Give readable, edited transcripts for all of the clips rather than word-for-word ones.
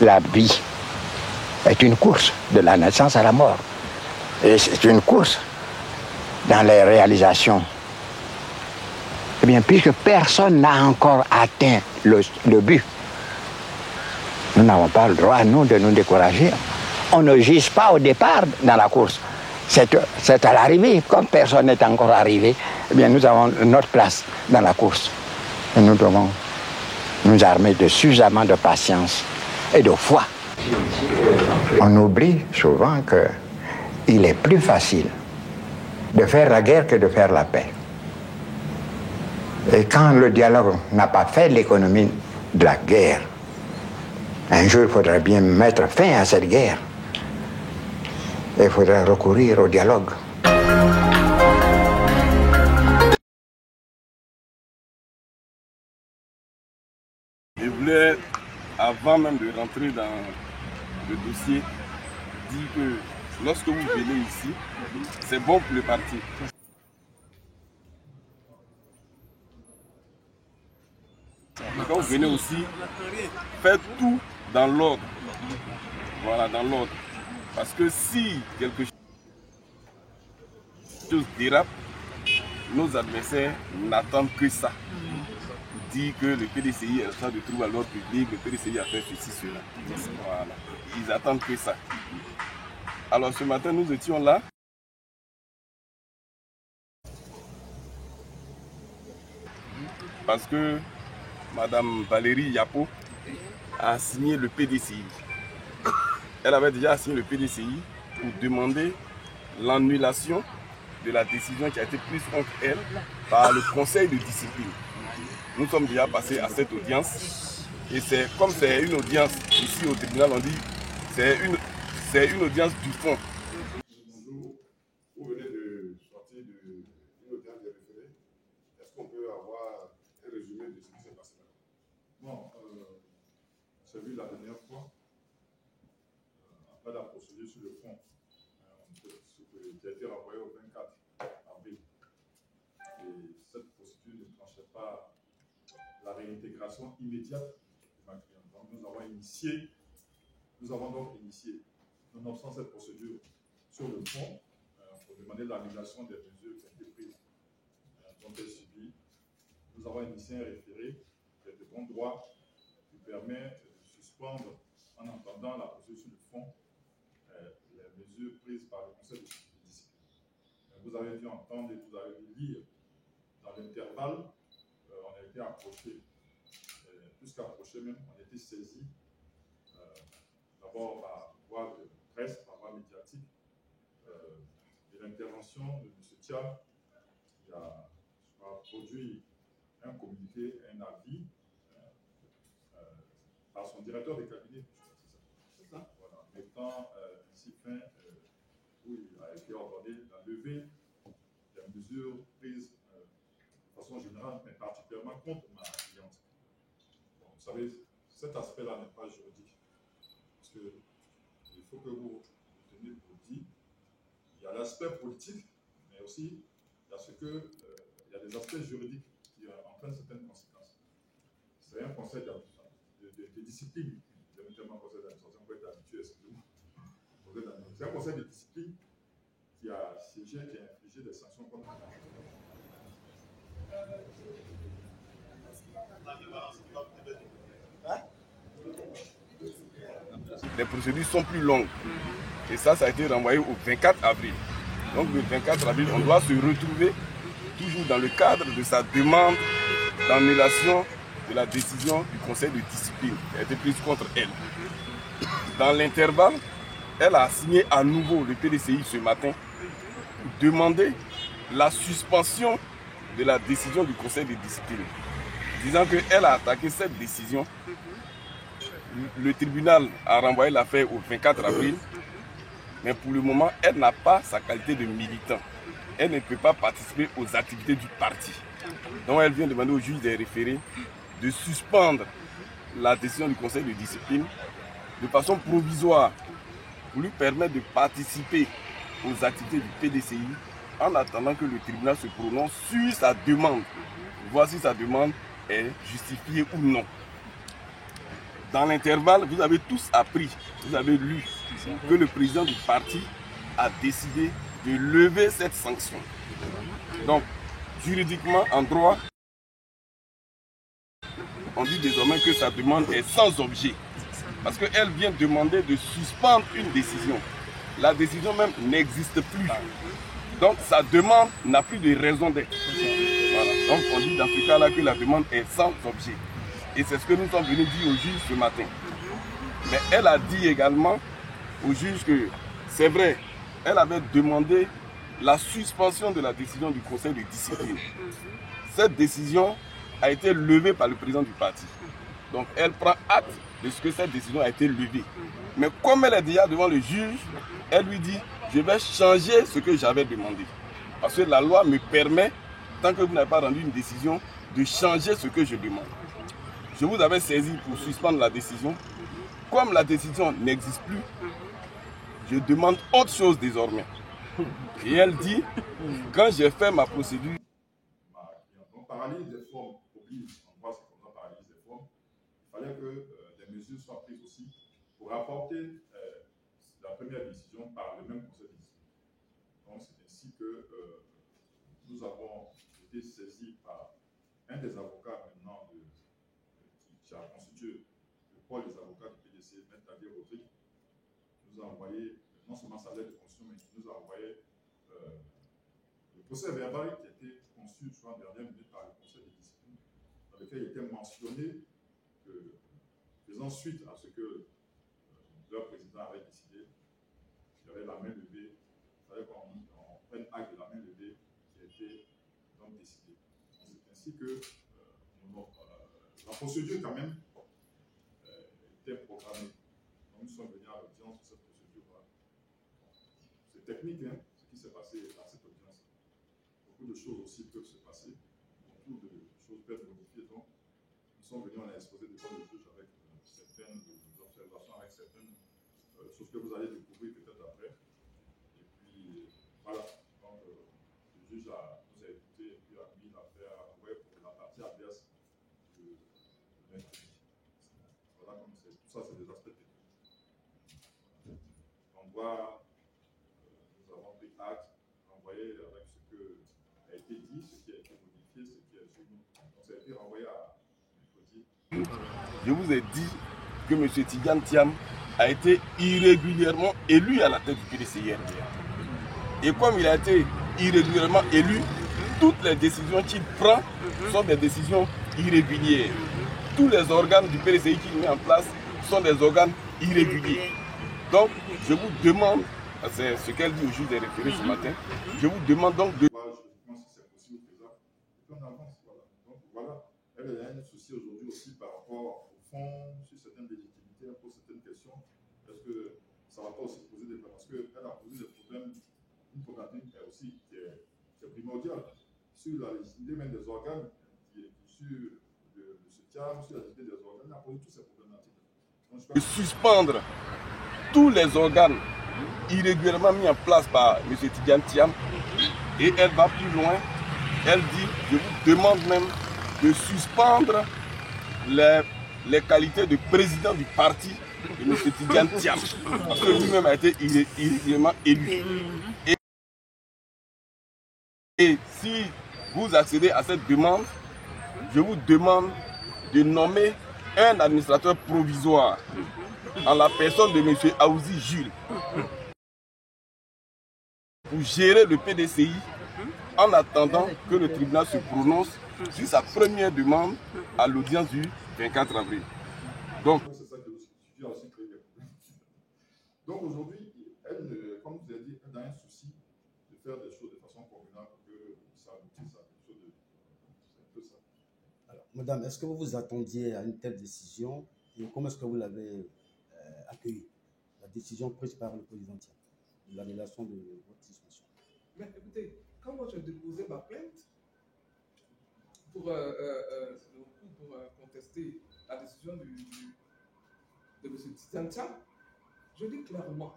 La vie est une course de la naissance à la mort. Et c'est une course dans les réalisations. Eh bien, puisque personne n'a encore atteint le but, nous n'avons pas le droit, nous, de nous décourager. On ne juge pas au départ dans la course. C'est à l'arrivée. Comme personne n'est encore arrivé, eh bien, nous avons notre place dans la course. Et nous devons nous armer de suffisamment de patience et de foi. On oublie souvent qu'il est plus facile de faire la guerre que de faire la paix. Et quand le dialogue n'a pas fait l'économie de la guerre, un jour il faudrait bien mettre fin à cette guerre. Et il faudrait recourir au dialogue. Je voulais, avant même de rentrer dans le dossier, dire que lorsque vous venez ici, c'est bon pour le parti. Quand vous venez aussi, faites tout dans l'ordre. Voilà, dans l'ordre. Parce que si quelque chose dérape, nos adversaires n'attendent que ça. Dire que le PDCI est en train de trouver à l'ordre public, le PDCI a fait ceci, cela. Voilà. Ils attendent que ça. Alors ce matin, nous étions là. Parce que Madame Valérie Yapo a signé le PDCI. Elle avait déjà signé le PDCI pour demander l'annulation de la décision qui a été prise contre elle par le conseil de discipline. Nous sommes déjà passés à cette audience et comme c'est une audience ici au tribunal, on dit c'est une audience du fond. Bonjour, vous venez de sortir d'une audience de référé. Est-ce qu'on peut avoir un résumé de ce qui s'est passé là? Bon, j'ai vu la dernière fois, après la procédure sur le fond, qui a été renvoyée au 24 avril. Et cette procédure ne tranchait pas la réintégration immédiate de ma cliente. Donc nous avons donc initié, nonobstant cette procédure sur le fond, pour demander l'annulation des mesures qui ont été prises dont elle subit. Nous avons initié un référé de bon droit qui permet de suspendre, en entendant la procédure sur le fond, les mesures prises par le conseil de discipline. Vous avez dû entendre et vous avez dû lire. Dans l'intervalle, on a été approché, plus qu'approché même, on a été saisi, d'abord par voie de presse, par voie médiatique, de l'intervention de M. Thiam, qui a produit un communiqué, un avis, par son directeur de cabinet, c'est ça, voilà, mettant ainsi fin, où il a été ordonné la levée des mesures prises de façon générale, mais particulièrement contre ma cliente. Bon, vous savez, cet aspect-là n'est pas juridique, parce qu'il faut que vous reteniez pour dire, il y a l'aspect politique, mais aussi il y a des aspects juridiques qui entraînent certaines conséquences. C'est un conseil de discipline, éventuellement un conseil d'administration, vous êtes habitué, excusez-moi. C'est un conseil de discipline qui a siégé, qui a infligé des sanctions contre la Les procédures sont plus longues. Et ça a été renvoyé au 24 avril. Donc le 24 avril, on doit se retrouver toujours dans le cadre de sa demande d'annulation de la décision du conseil de discipline qui a été prise contre elle. Dans l'intervalle, elle a signé à nouveau le PDCI ce matin pour demander la suspension de la décision du conseil de discipline, disant qu'elle a attaqué cette décision. Le tribunal a renvoyé l'affaire au 24 avril, mais pour le moment, elle n'a pas sa qualité de militant. Elle ne peut pas participer aux activités du parti. Donc elle vient demander au juge des référés de suspendre la décision du conseil de discipline de façon provisoire pour lui permettre de participer aux activités du PDCI en attendant que le tribunal se prononce sur sa demande, voir si sa demande est justifiée ou non. Dans l'intervalle, vous avez tous appris, vous avez lu que le président du parti a décidé de lever cette sanction. Donc, juridiquement, en droit, on dit désormais que sa demande est sans objet. Parce qu'elle vient demander de suspendre une décision. La décision même n'existe plus. Donc sa demande n'a plus de raison d'être. Voilà. Donc on dit dans ce cas-là que la demande est sans objet. Et c'est ce que nous sommes venus dire au juge ce matin. Mais elle a dit également au juge que c'est vrai, elle avait demandé la suspension de la décision du conseil de discipline. Cette décision a été levée par le président du parti. Donc elle prend acte de ce que cette décision a été levée. Mais comme elle est déjà devant le juge, elle lui dit, je vais changer ce que j'avais demandé. Parce que la loi me permet, tant que vous n'avez pas rendu une décision, de changer ce que je demande. Je vous avais saisi pour suspendre la décision. Comme la décision n'existe plus, je demande autre chose désormais. Et elle dit, quand j'ai fait ma procédure... Donc, paralyse des formes oblige, on voit c'est comme ça, paralyse des formes. Il fallait que des mesures soient prises aussi pour apporter la première décision par le même conseil de discipline. Donc, c'est ainsi que nous avons été saisis par un des avocats maintenant qui a constitué le pôle des avocats du PDC, M. Tadé Rodrigue, nous a envoyé non seulement sa lettre de constitution, mais qui nous a envoyé le procès verbal qui a été conçu en dernière minute par le conseil de discipline, dans lequel il était mentionné que, faisant suite à ce que leur président avait décidé, il y avait la main levée, il fallait qu'on prenne acte de la main levée qui a été donc décidée. C'est ainsi que la procédure quand même était programmée. Donc nous sommes venus à l'audience de cette procédure-là. C'est technique, hein, ce qui s'est passé à cette audience. Beaucoup de choses aussi peuvent se passer. Beaucoup de choses peuvent être modifiées. Donc, nous sommes venus, on a exposé devant le juge avec certaines observations, avec certaines choses que vous allez découvrir peut-être après. Et puis, voilà. Donc, le juge nous a écouté et puis a mis l'affaire pour la partie adverse de l'individu. Voilà, comme c'est. Tout ça, c'est des aspects techniques. On doit, nous avons pris acte, envoyé avec ce qui a été dit, ce qui a été modifié, ce qui est chez nous. Donc, ça a été renvoyé à mercredi. Je vous ai dit que M. Tidjane Thiam a été irrégulièrement élu à la tête du PDC hier. Et comme il a été irrégulièrement élu, toutes les décisions qu'il prend sont des décisions irrégulières. Tous les organes du PDCI qu'il met en place sont des organes irréguliers. Donc, je vous demande, c'est ce qu'elle dit au juge des référés ce matin, je vous demande donc de... Si c'est possible, faisable, et puis on avance. Voilà. Donc voilà, elle a un souci aujourd'hui aussi par rapport au fond, sur certaines légitimités, elle pose certaines questions. Est-ce que ça ne va pas aussi poser des problèmes? Parce qu'elle a posé des problèmes, une problématique aussi qui est primordiale sur la légitimité même des organes, sur le Thiam, sur la légitimité des organes, elle a posé toutes ces problématiques. De suspendre tous les organes irrégulièrement mis en place par M. Tidjane Thiam. Et elle va plus loin. Elle dit, je vous demande même de suspendre les qualités de président du parti de M. Tidjane Thiam. Parce que lui-même a été irrégulièrement élu. Et si vous accédez à cette demande, je vous demande de nommer un administrateur provisoire en la personne de M. Aouzi Jules pour gérer le PDCI en attendant que le tribunal se prononce sur sa première demande à l'audience du 24 avril. Donc, c'est ça que le sujet a aussi créé des problèmes. Donc aujourd'hui, elle, comme vous avez dit, elle a un souci de faire des choses de façon convenable pour que ça aboutisse à quelque chose de... C'est un peu ça. Alors, madame, est-ce que vous vous attendiez à une telle décision et comment est-ce que vous l'avez accueillie, la décision prise par le président Thiam, de l'annulation de votre suspension? Mais écoutez, quand moi j'ai déposé ma plainte pour contester la décision de M. Tidjane Thiam, je dis clairement,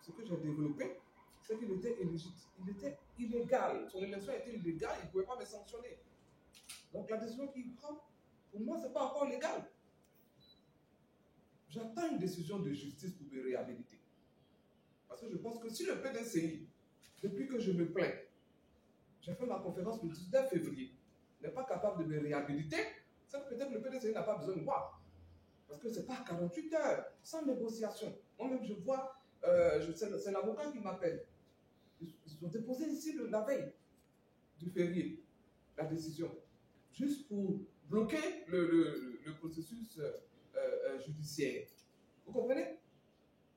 ce que j'ai développé, c'est qu'il était illégitime, il était illégal. Son élection était illégale, il ne pouvait pas me sanctionner. Donc la décision qu'il prend, pour moi, ce n'est pas encore légal. J'attends une décision de justice pour me réhabiliter. Parce que je pense que si le PDCI, depuis que je me plains, j'ai fait ma conférence le 19 février, n'est pas capable de me réhabiliter, c'est que peut-être le PDCI n'a pas besoin de moi. Parce que ce n'est pas 48 heures, sans négociation. Moi-même, je vois, c'est l'avocat qui m'appelle. Ils ont déposé ici la veille du férié, la décision, juste pour bloquer le processus judiciaire. Vous comprenez?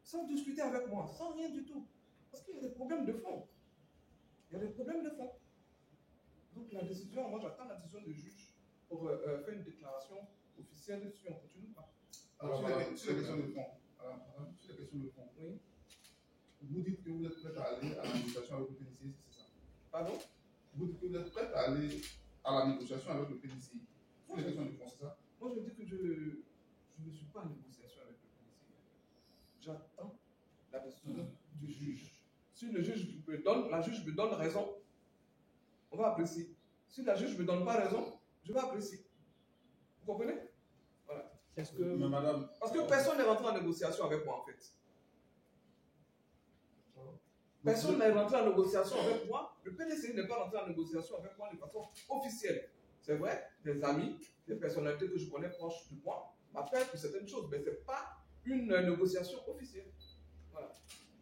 Sans discuter avec moi, sans rien du tout. Parce qu'il y a des problèmes de fond. Il y a des problèmes de fond. Donc la décision, moi j'attends la décision du juge pour faire une déclaration officielle si on continue pas. Alors, sur la question de fond, Oui. vous dites que vous êtes prête à aller à la négociation avec le PDCI, c'est ça? Pardon? Vous dites que vous êtes prête à aller à la négociation avec le PDCI. Sur la question de fond, c'est ça? Moi je dis que je ne suis pas en négociation avec le PDCI. J'attends la décision du juge. Si le juge la juge me donne raison, on va apprécier. Si la juge ne me donne pas raison, je vais apprécier. Vous comprenez? Voilà. Est-ce que, Mais madame, Parce que personne n'est rentré en négociation avec moi en fait. Personne n'est rentré en négociation avec moi. Le PDCI n'est pas rentré en négociation avec moi de façon officielle. C'est vrai, des amis, des personnalités que je connais proches de moi m'appellent pour certaines choses, mais ce n'est pas une négociation officielle. Voilà.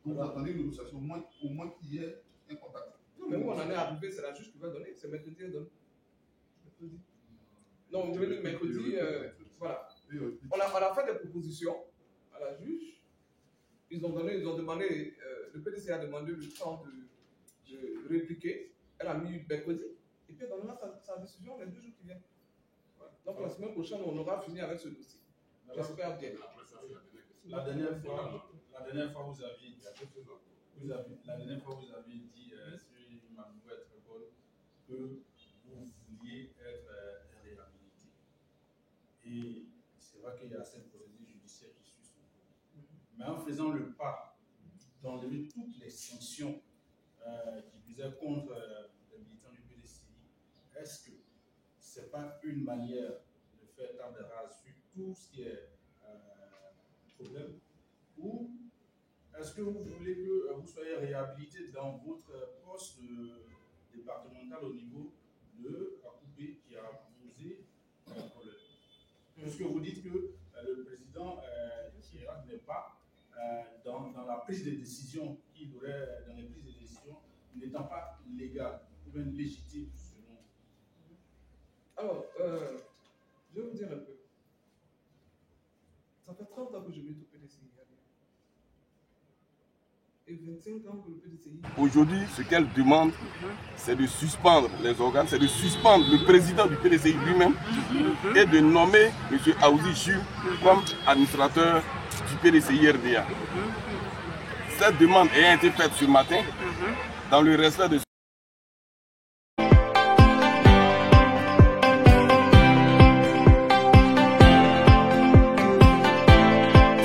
Vous attendez une négociation, au moins qu'il y ait un contact. Non, mais où on en est arrivé, c'est la juge qui va donner. C'est mercredi, elle donne. Mercredi. Non, je vais dire mercredi. Voilà. On a fait des propositions à la juge. Ils ont demandé, le PDC a demandé le temps de répliquer. Elle a mis mercredi. Et puis elle donnera sa décision les 2 jours qui viennent. Voilà. Donc la semaine prochaine, on aura fini avec ce dossier. J'espère bien. la dernière fois, vous aviez dit, sur ma nouvelle école, que vous vouliez être réhabilité. Et c'est vrai qu'il y a cette procédure judiciaire qui suit son cours. Mais en faisant le pas d'enlever toutes les sanctions qui visaient contre les militants du PDCI, est-ce que ce n'est pas une manière de faire table rase sur tout ce qui est problème? Ou est-ce que vous voulez que vous soyez réhabilité dans votre poste départemental au niveau de la coupée qui a posé un problème? Puisque vous dites que le président Chirac n'est pas dans la prise de décision qu'il aurait, dans les prises de décision, n'étant pas légal ou bien légitime selon. Alors, je vais vous dire un peu. Ça fait 30 ans que je milite au PDCI. Et 25 ans que le PDCI. Aujourd'hui, ce qu'elle demande, c'est de suspendre les organes, c'est de suspendre le président du PDCI lui-même et de nommer M. Aouzi Jules comme administrateur du PDCI RDA. Cette demande ayant été faite ce matin, dans le respect de ce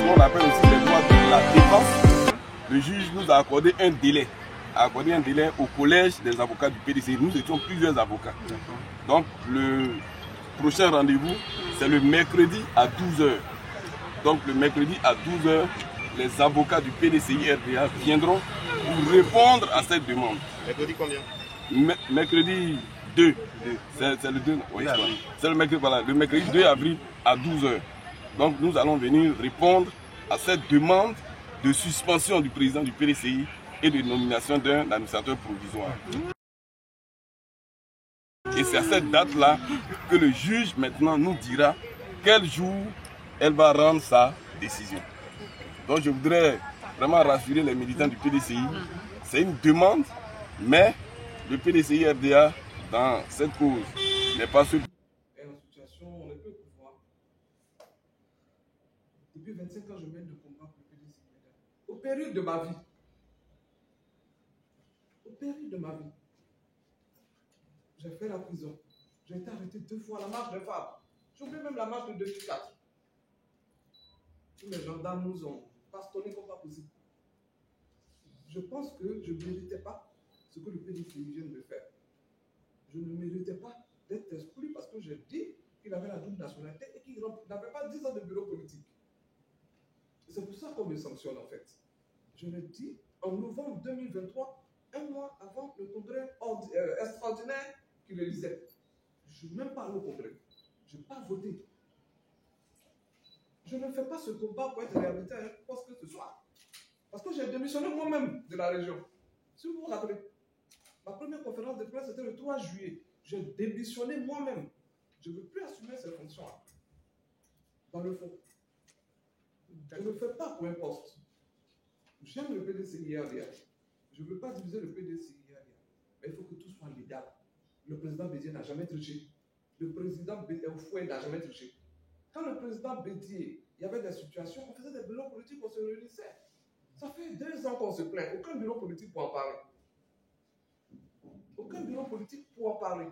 qu'on appelle aussi les droits de la défense, le juge nous a accordé un délai. Au collège des avocats du PDCI. Nous étions plusieurs avocats. Donc le prochain rendez-vous, c'est le mercredi à 12h. Donc le mercredi à 12h, les avocats du PDCI RDA viendront pour répondre à cette demande. Mercredi combien? Mercredi 2. C'est le 2. Oui, c'est le mercredi, voilà, le mercredi 2 avril à 12h. Donc nous allons venir répondre à cette demande de suspension du président du PDCI et de nomination d'un administrateur provisoire. Et c'est à cette date-là que le juge maintenant nous dira quel jour elle va rendre sa décision. Donc je voudrais vraiment rassurer les militants du PDCI. C'est une demande, mais le PDCI RDA dans cette cause n'est pas celui. Et en situation, on ne peut pouvoir. Depuis 25 ans, je mène le combat pour le PDCI. Au péril de ma vie. Au péril de ma vie. J'ai fait la prison. J'ai été arrêté 2 fois à la marche des femmes. J'ai oublié même la marche de 2004. Tous les gendarmes nous ont bastonné comme pas possible. Je pense que je ne méritais pas ce que le PDCI vient de faire. Je ne méritais pas d'être exclu parce que j'ai dit qu'il avait la double nationalité et qu'il n'avait pas 10 ans de bureau politique. C'est pour ça qu'on me sanctionne en fait. Je l'ai dit en novembre 2023, un mois avant le congrès extraordinaire qui le lisait. Je n'ai même pas allé au congrès. Je n'ai pas voté. Je ne fais pas ce combat pour être réhabilité à un poste que ce soit. Parce que j'ai démissionné moi-même de la région. Si vous vous rappelez, ma première conférence de presse c'était le 3 juillet. J'ai démissionné moi-même. Je ne veux plus assumer ces fonctions-là. Dans le fond. Je ne fais pas pour un poste. J'aime le PDC hier. Je ne veux pas diviser le PDC hier. Mais il faut que tout soit légal. Le président Bédier n'a jamais triché. Le président Fouet n'a jamais triché. Quand le président Bédier, il y avait des situations, on faisait des bureaux politiques, on se réunissait. Ça fait 2 ans qu'on se plaint. Aucun bureau politique pour en parler. Aucun bureau politique pour en parler.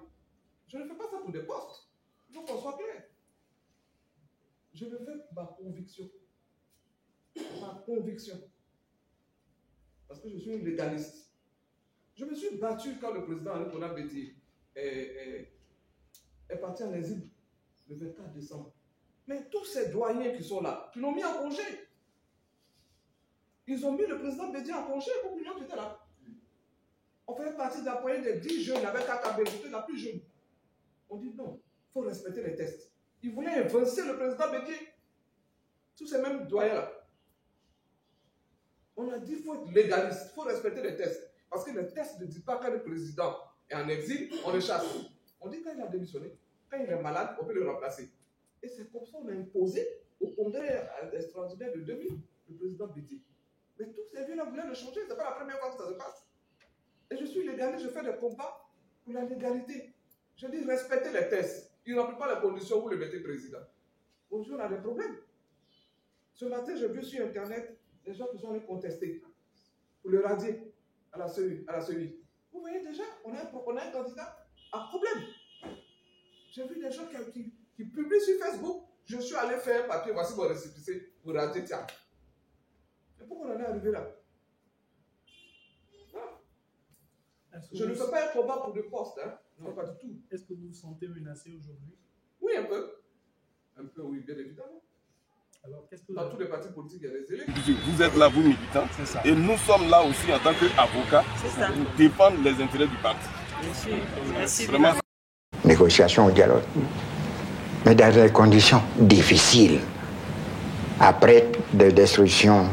Je ne fais pas ça pour des postes. Il faut qu'on soit clair. Je le fais ma conviction. Ma conviction. Parce que je suis un légaliste. Je me suis battu quand le président Nicolas Bédier est parti en exil le 24 décembre. Mais tous ces doyens qui sont là, qui l'ont mis en congé. Ils ont mis le président Bédier en congé pour que l'on était là. On faisait partie d'un point de 10 jeunes avec KKB, j'étais la plus jeune. On dit non, il faut respecter les tests. Ils voulaient évincer le président Bédier. Tous ces mêmes doyens-là. On a dit qu'il faut être légaliste, il faut respecter les tests. Parce que les tests ne disent pas quand le président est en exil, on le chasse. On dit quand il a démissionné, quand il est malade, on peut le remplacer. Et c'est comme ça qu'on a imposé au congrès extraordinaire de 2000, le président Bédier. Mais tous ces vieux-là voulaient le changer, ce n'est pas la première fois que ça se passe. Et je suis légaliste, je fais des combats pour la légalité. Je dis respectez les tests. Il ne remplit pas les conditions, vous le mettez président. Aujourd'hui, on a des problèmes. Ce matin, j'ai vu sur Internet des gens qui sont allés contester pour le radier à la CEI. Vous voyez déjà, on a un candidat à problème. J'ai vu des gens qui publient sur Facebook, je suis allé faire un papier, voici mon récépissé pour radier, tiens. Mais pourquoi on en est arrivé là? Je ne fais pas un combat pour le poste, hein? Non, pas du tout. Est-ce que vous vous sentez menacé aujourd'hui? Oui, un peu. Un peu, oui, bien évidemment. Alors, qu'est-ce que dans tous les partis politiques, il y a des élèves. Vous êtes là, vous militants, et nous sommes là aussi en tant qu'avocats pour défendre les intérêts du parti. Merci. Vraiment. Négociation au dialogue. Mais dans des conditions difficiles. Après des destructions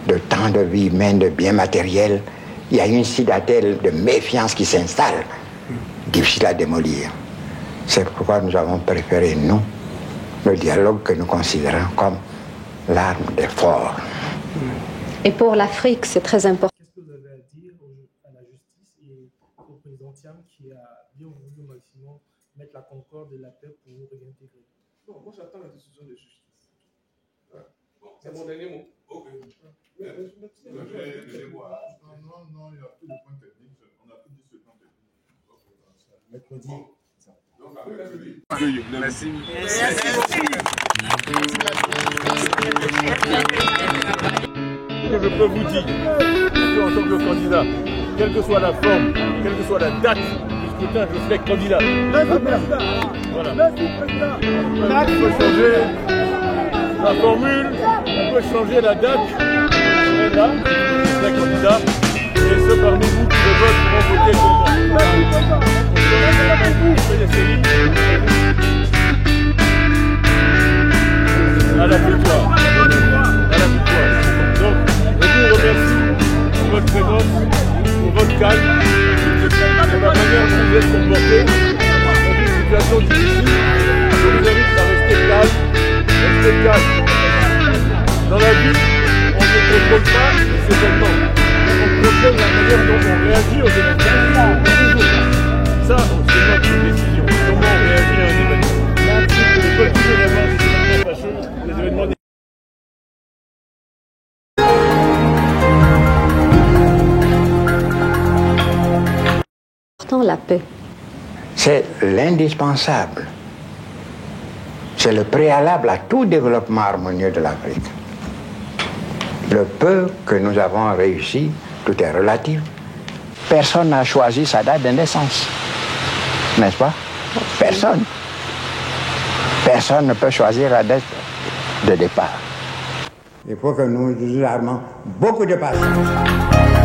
de temps de vie humaine, de biens matériels, il y a une citadelle de méfiance qui s'installe, difficile à démolir. C'est pourquoi nous avons préféré, nous, le dialogue que nous considérons comme l'arme des forts. Et pour l'Afrique, c'est très important. Qu'est-ce que vous avez à dire à la justice et au président Thiam qui a bien voulu au maximum mettre la concorde et la paix pour nous réintégrer? Non, moi j'attends la décision de justice. Ouais. Bon, c'est mon dernier mot. Ok. Non, il n'y a plus de point technique. On a tout dit sur le plan technique. Mercredi. Merci. Ce que je peux vous dire, en tant que candidat, quelle que soit la forme, quelle que soit la date du scrutin, je serai candidat. Voilà. On peut changer la formule, on peut changer la date. Je serai là, je serai candidat. Et ceux parmi vous qui le votent pourront voter pour moi. À la victoire. À la victoire. Donc, je vous remercie pour votre présence, pour votre calme, pour la manière dont vous êtes comportés dans une situation difficile. Je vous invite à rester calme. Restez calme. Dans la vie, on ne contrôle pas les événements. On contrôle la manière dont on réagit aux événements. Ça, c'est notre décision. Comment on réagit à un événement. Il peut toujours y avoir des événements fâcheux, des événements La paix. C'est l'indispensable. C'est le préalable à tout développement harmonieux de l'Afrique. Le peu que nous avons réussi, tout est relatif. Personne n'a choisi sa date de naissance. N'est-ce pas? Personne. Personne ne peut choisir la date de départ. Il faut que nous armons beaucoup de patience.